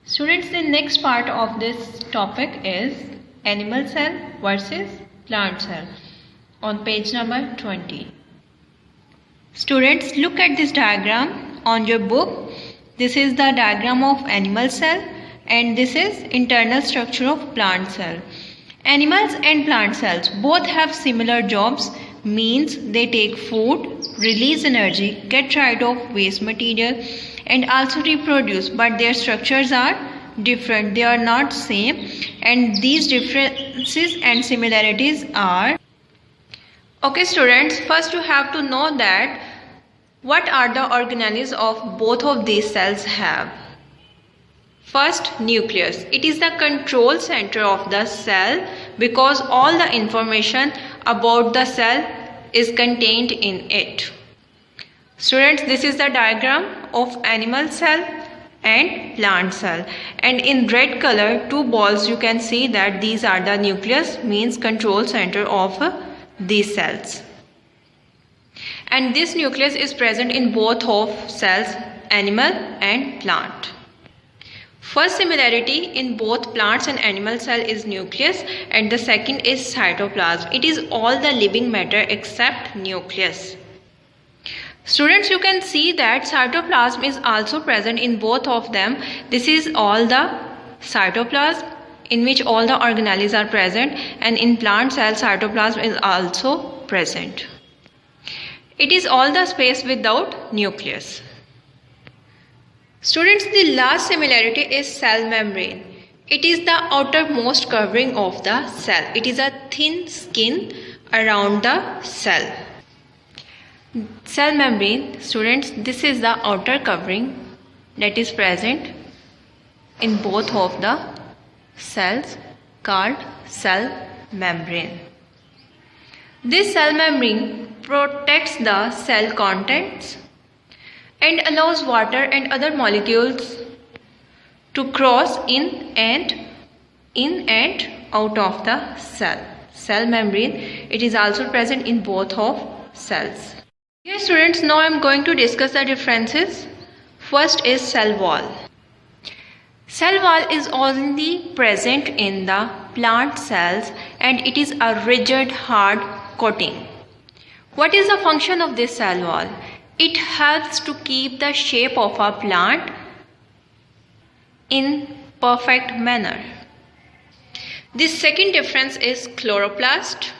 Students, the next part of this topic is animal cell versus plant cell on page number 20. Students, look at this diagram on your book. This is the diagram of animal cell and this is internal structure of plant cell. Animals and plant cells both have similar jobs, means they take food, release energy, get rid of waste material and also reproduce, but their structures are different. They are not same, and these differences and similarities are. Okay students, first you have to know that what are the organelles of both of these cells have. First, nucleus. It is the control center of the cell because all the information about the cell is contained in it. Students, this is the diagram of animal cell and plant cell, and in red color two balls you can see that these are the nucleus, means control center of these cells, and this nucleus is present in both of cells, animal and plant. First similarity in both plants and animal cell is nucleus, and the second is cytoplasm. It is all the living matter except nucleus. Students, you can see that cytoplasm is also present in both of them. This is all the cytoplasm in which all the organelles are present, and in plant cell cytoplasm is also present. It is all the space without nucleus. Students, the last similarity is cell membrane. It is the outermost covering of the cell. It is a thin skin around the cell. Cell membrane, students, this is the outer covering that is present in both of the cells called cell membrane. This cell membrane protects the cell contents and allows water and other molecules to cross in and out of the cell. Cell membrane, it is also present in both of cells. Dear students, now I am going to discuss the differences. First is cell wall. Cell wall is only present in the plant cells and it is a rigid hard coating. What is the function of this cell wall? It helps to keep the shape of a plant in perfect manner. The second difference is chloroplast.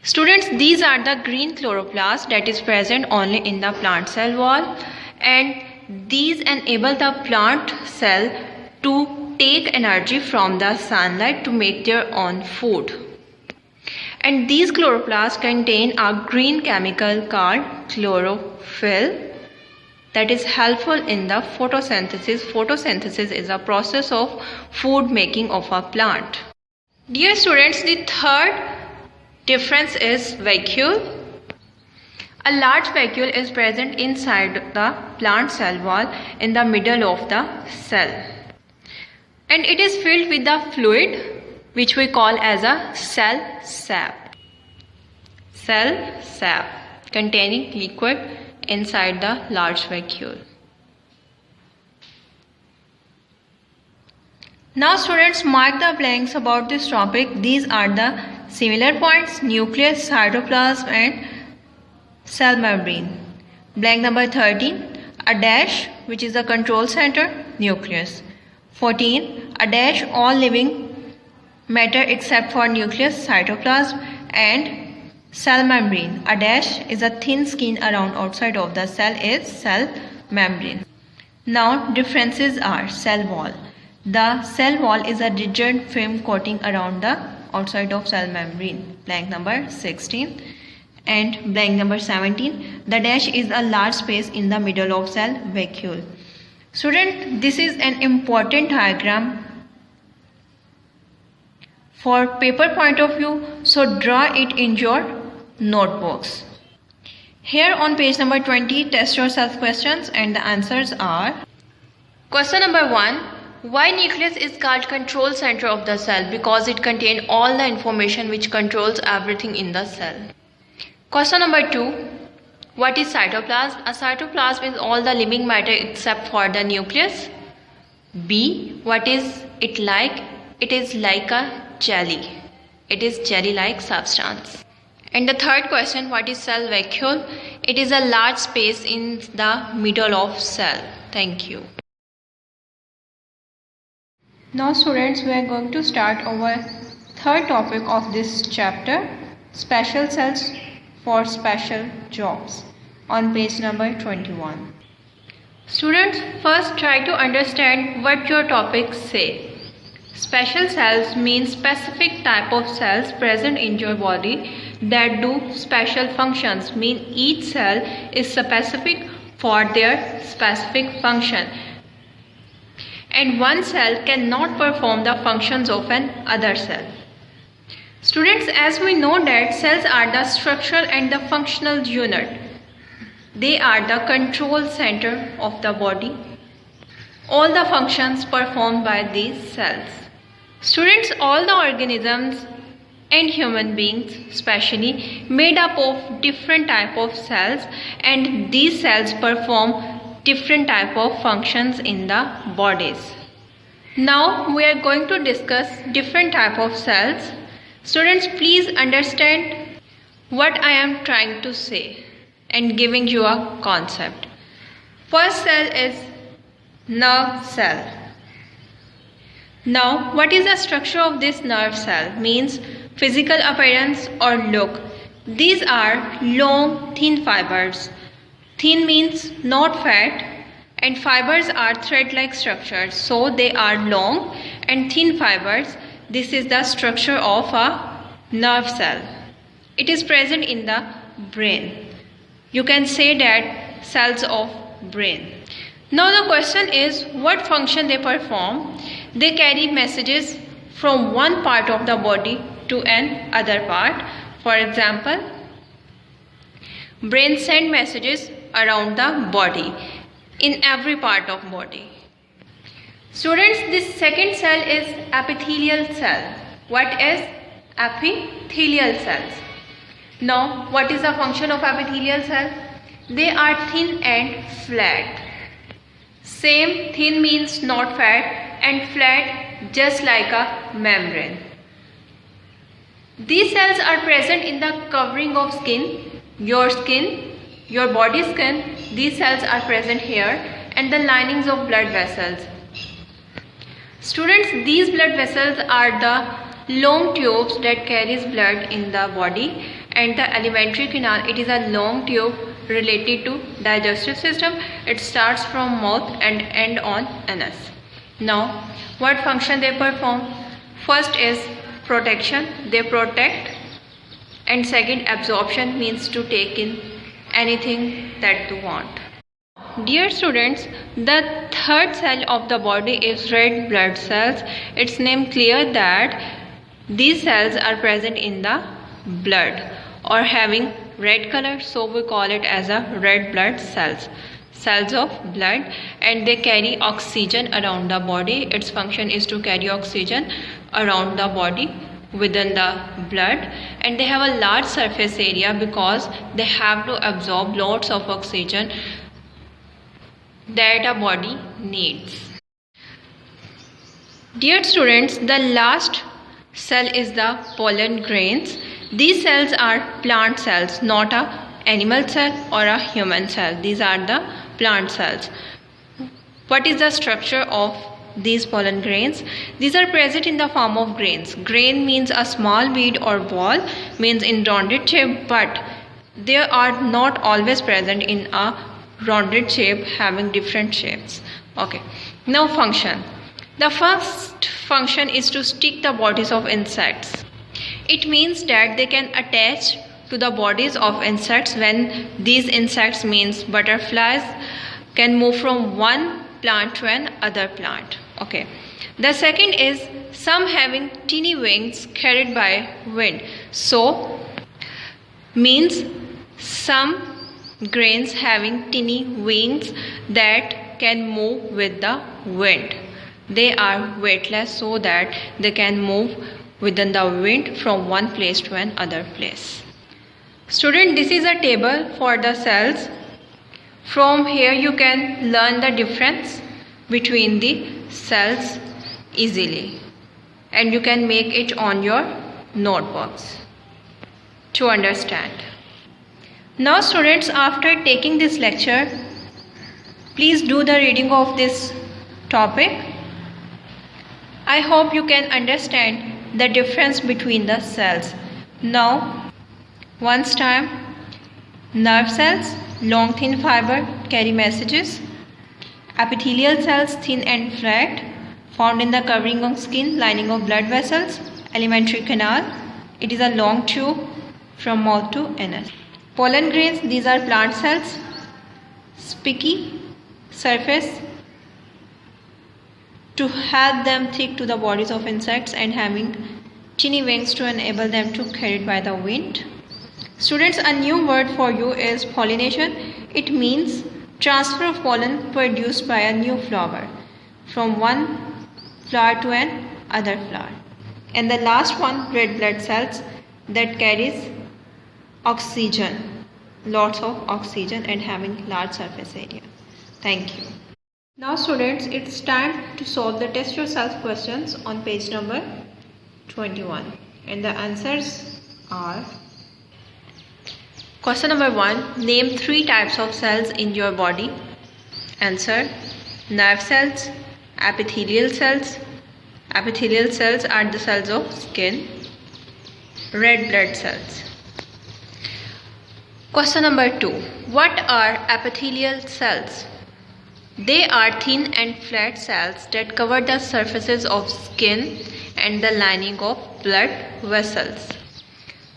Students, these are the green chloroplast that is present only in the plant cell wall, and these enable the plant cell to take energy from the sunlight to make their own food. And these chloroplasts contain a green chemical called chlorophyll that is helpful in the photosynthesis. Photosynthesis is a process of food making of a plant. Dear students, the third difference is vacuole. A large vacuole is present inside the plant cell wall in the middle of the cell, and it is filled with the fluid which we call as a cell sap. Cell sap containing liquid inside the large vacuole. Now students, mark the blanks about this topic. These are the similar points: nucleus, cytoplasm and cell membrane. Blank number 13, a dash, which is the control center, nucleus. 14, a dash, all living matter except for nucleus, cytoplasm and cell membrane. A dash is a thin skin around outside of the cell is cell membrane. Now differences are cell wall. The cell wall is a rigid film coating around the outside of cell membrane. Blank number 16. And blank number 17, the dash is a large space in the middle of cell vacuole. Student, this is an important diagram for paper point of view, so draw it in your notebooks. Here on page number 20, test yourself questions and the answers are. Question number 1. Why nucleus is called control center of the cell? Because it contains all the information which controls everything in the cell. Question number 2. What is cytoplasm? A cytoplasm is all the living matter except for the nucleus. B. What is it like? It is like a jelly. It is jelly-like substance. And the third question, what is cell vacuole? It is a large space in the middle of cell. Thank you. Now students, we are going to start our third topic of this chapter, special cells for special jobs, on page number 21. Students, first try to understand what your topics say. Special cells means specific type of cells present in your body that do special functions, mean each cell is specific for their specific function. And one cell cannot perform the functions of an other cell. Students, as we know that cells are the structural and the functional unit. They are the control center of the body. All the functions performed by these cells. Students, all the organisms and human beings especially made up of different type of cells, and these cells perform different type of functions in the bodies. Now we are going to discuss different type of cells. Students, please understand what I am trying to say and giving you a concept. First cell is nerve cell. Now, what is the structure of this nerve cell? Means physical appearance or look. These are long, thin fibers. Thin means not fat, and fibers are thread-like structures. So they are long and thin fibers. This is the structure of a nerve cell. It is present in the brain. You can say that cells of brain. Now the question is, what function they perform? They carry messages from one part of the body to an other part. For example, brain send messages around the body, in every part of body. Students, this second cell is epithelial cell. What is epithelial cells? Now, what is the function of epithelial cell? They are thin and flat. Same, thin means not fat and flat just like a membrane. These cells are present in the covering of skin, your body skin. These cells are present here, and the linings of blood vessels. Students, these blood vessels are the long tubes that carries blood in the body, and the alimentary canal, it is a long tube related to digestive system. It starts from mouth and end on anus. Now, what function they perform? First is protection, they protect, and second, absorption means to take in anything that you want. Dear students, the third cell of the body is red blood cells. Its name clear that these cells are present in the blood or having red color, so we call it as a red blood cells of blood, and they carry oxygen around the body. Its function is to carry oxygen around the body within the blood, and they have a large surface area because they have to absorb lots of oxygen that a body needs. Dear students, the last cell is the pollen grains. These cells are plant cells, not a animal cell or a human cell. These are the plant cells. What is the structure of these pollen grains? These are present in the form of grains. Grain means a small bead or ball, means in rounded shape, but they are not always present in a rounded shape, having different shapes. Okay, now function. The first function is to stick the bodies of insects. It means that they can attach to the bodies of insects. When these insects, means butterflies, can move from one plant to another plant. Okay. The second is some having teeny wings carried by wind. So means some grains having teeny wings that can move with the wind. They are weightless so that they can move within the wind from one place to another place. Student, this is a table for the cells. From here you can learn the difference. between the cells easily, and you can make it on your notebooks to understand. Now students, after taking this lecture, please do the reading of this topic. I hope you can understand the difference between the cells. Now, once time, nerve cells, long thin fiber, carry messages. Epithelial cells, thin and flat, found in the covering of skin, lining of blood vessels. Alimentary canal, it is a long tube from mouth to anus. Pollen grains, these are plant cells. Spiky surface to help them stick to the bodies of insects and having tiny wings to enable them to carried by the wind. Students, a new word for you is pollination. It means transfer of pollen produced by a new flower from one flower to an other flower. And the last one, red blood cells, that carries oxygen, lots of oxygen and having large surface area. Thank you. Now students, it's time to solve the test yourself questions on page number 21, and the answers are: question number 1, name 3 types of cells in your body. Answer: nerve cells, epithelial cells. Epithelial cells are the cells of skin. Red blood cells. Question number 2, what are epithelial cells? They are thin and flat cells that cover the surfaces of skin and the lining of blood vessels.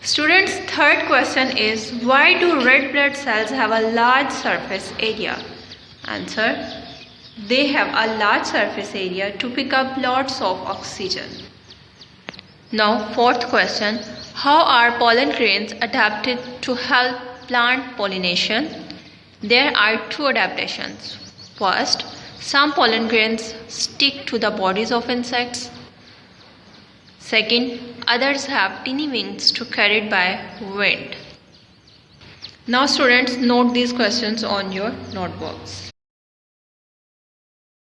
Students, third question is, why do red blood cells have a large surface area? Answer: they have a large surface area to pick up lots of oxygen. Now, fourth question, how are pollen grains adapted to help plant pollination? There are 2 adaptations. First, some pollen grains stick to the bodies of insects. Second, others have tiny wings to carried by wind. Now students, note these questions on your notebooks.